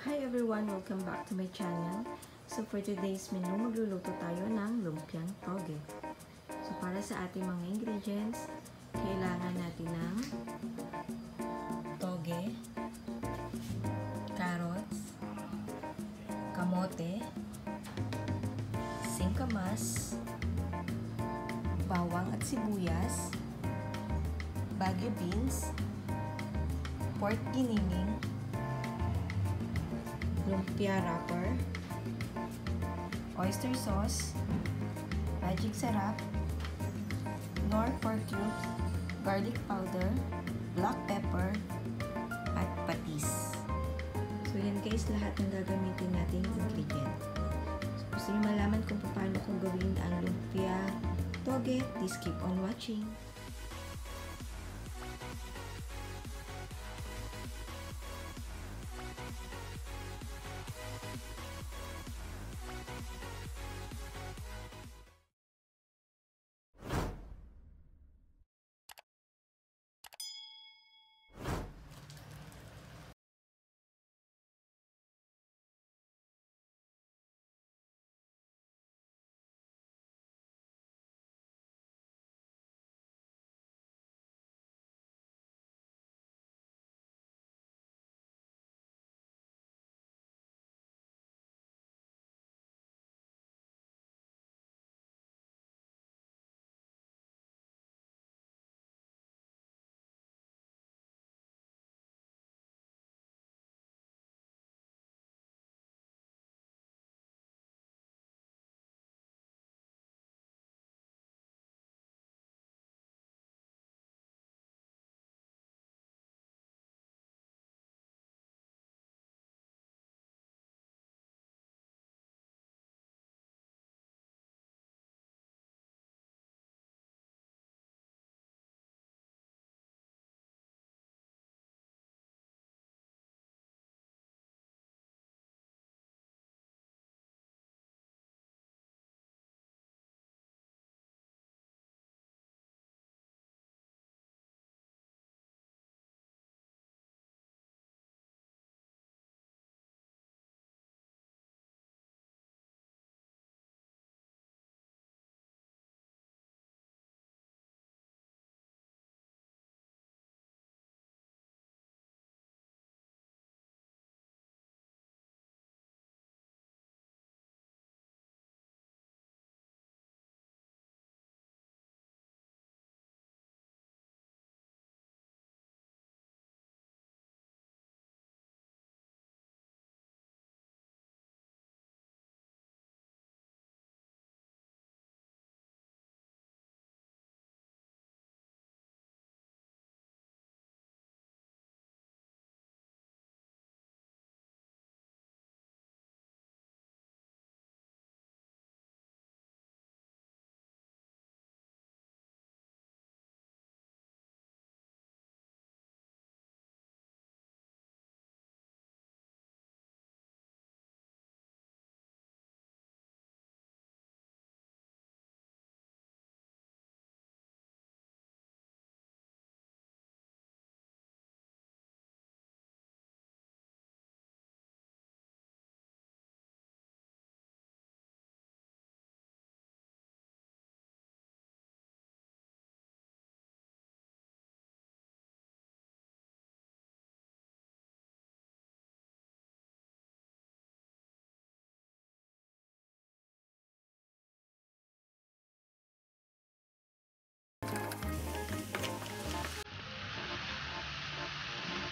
Hi everyone! Welcome back to my channel. So for today's menu, magluluto tayo ng lumpiang toge. So para sa ating mga ingredients, kailangan natin ng toge, carrots, kamote, singkamas, bawang at sibuyas, Baguio beans, pork giniling, lumpia wrapper, oyster sauce, magic sarap, nor 4 cubes, garlic powder, black pepper, at patis. So yan guys, lahat ng gagamitin natin ingredient. So, gusto niyo malaman kung paano kung gawin ang lumpia toge, please keep on watching.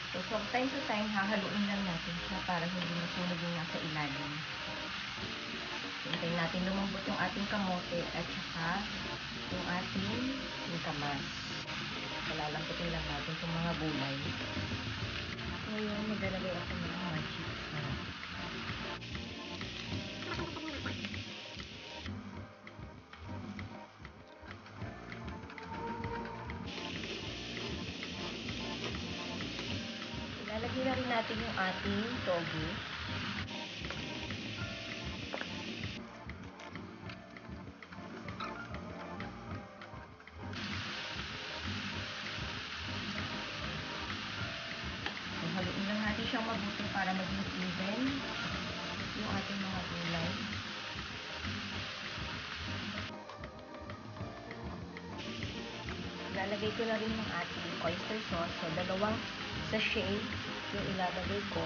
So, from time to time, hahaluin lang natin siya para hindi masunog yung nasa ilalim. Hintayin natin lumambot yung ating kamote at saka yung ating singkamas. Palalamputin lang natin itong mga gulay. Ngayon, maglalagay ako ng magic sarap. Ilalagay na rin natin yung ating toge. So, haluin lang natin siyang mabuti para maging even Nilagay ko na rin yung ating oyster sauce. So, 2 sachet yung ilalagay ko.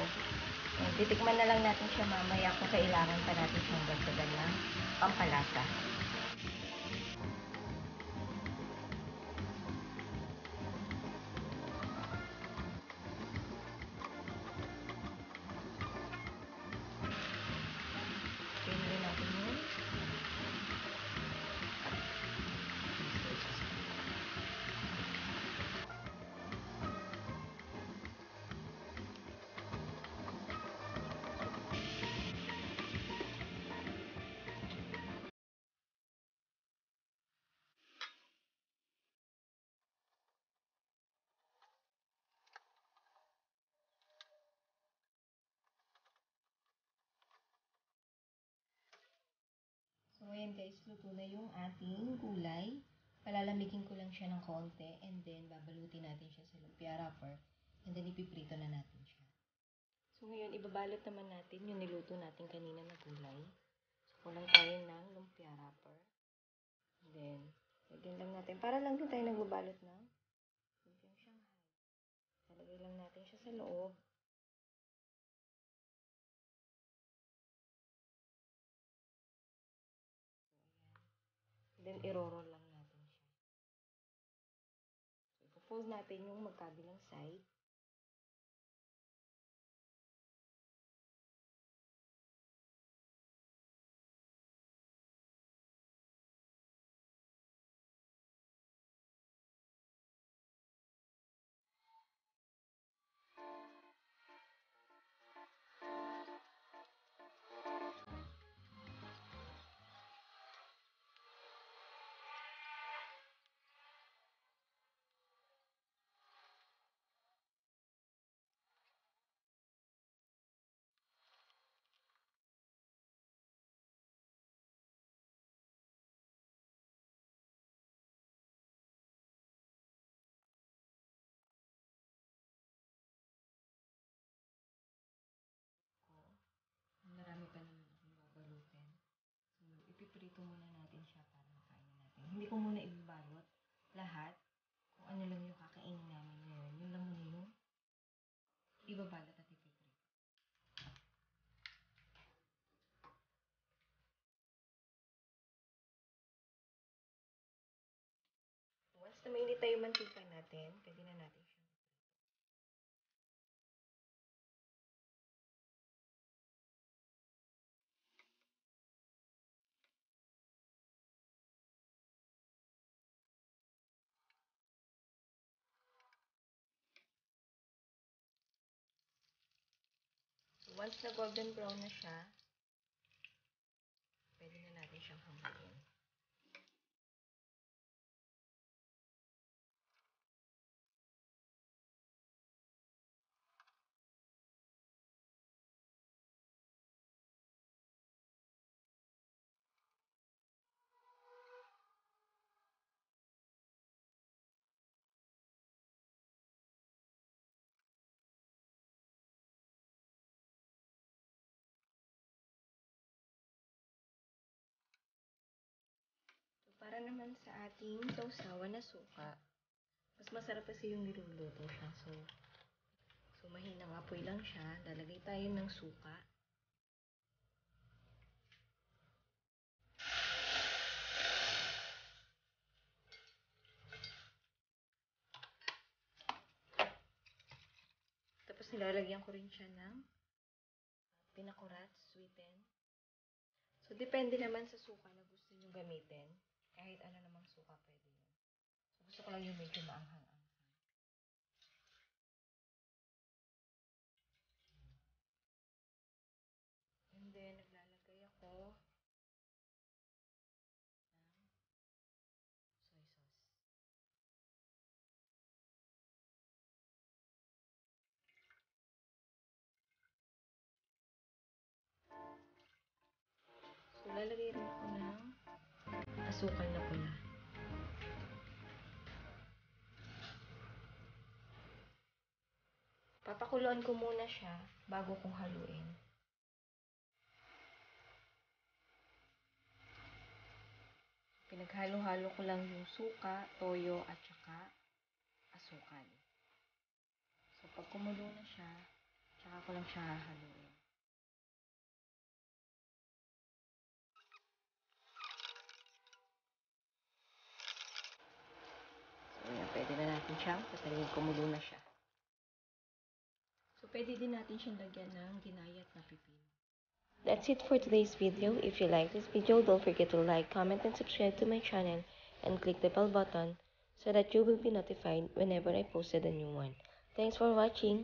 And titikman na lang natin siya mamaya kung kailangan pa natin siyang dagdagan ng pampalasa. Pinili natin yun. So, ayan guys, luto na yung ating gulay. Palalamigin ko lang siya ng konti and then babalutin natin siya sa lumpia wrapper and then ipiprito na natin siya. So, ngayon, ibabalot naman natin yung niluto natin kanina na gulay. So, kulang tayo ng lumpia wrapper. And then, lagyan lang natin. Para lang din tayo nagbabalot ng lumpiang Shanghai. Lalagay lang natin siya sa loob. Then, i-roll lang natin siya. So, ipo-fold natin yung magkabilang side. Marami pa naman akong babalutin. So, ipiprito muna natin siya para makainin natin. Hindi ko muna ibabalot lahat. Kung ano lang yung kakainin namin ngayon. Yun lang muna yung ibabalot at ipiprito. Once na mainit tayo yung mantika natin, pwede na natin siya. Once na golden brown na siya, pwede na natin siyang hamuin. So, para naman sa ating sausawan na suka, mas masarap kasi yung niluluto siya. So mahinang apoy lang siya. Lalagay tayo ng suka. Tapos nilalagyan ko rin siya ng pinakurat, sweeten. So, depende naman sa suka na gusto nyo gamitin. Kahit ano namang suka pwede yun. So, gusto ko lang yung medyo maanghang-anghang. And then, naglalagay ako ng soy sauce. So, lalagay rin ako ng asukal na pula. Papakuluan ko muna siya bago kong haluin. Pinaghalo-halo ko lang yung suka, toyo, at saka asukal. So, pag kumulo na siya, tsaka ko lang siya hahaluin. So, yan, pwede na natin siyang pasayin. Kumulo na siya. So, pwede din natin siyang lagyan ng ginayat na pipino. That's it for today's video. If you like this video, don't forget to like, comment, and subscribe to my channel and click the bell button so that you will be notified whenever I posted a new one. Thanks for watching.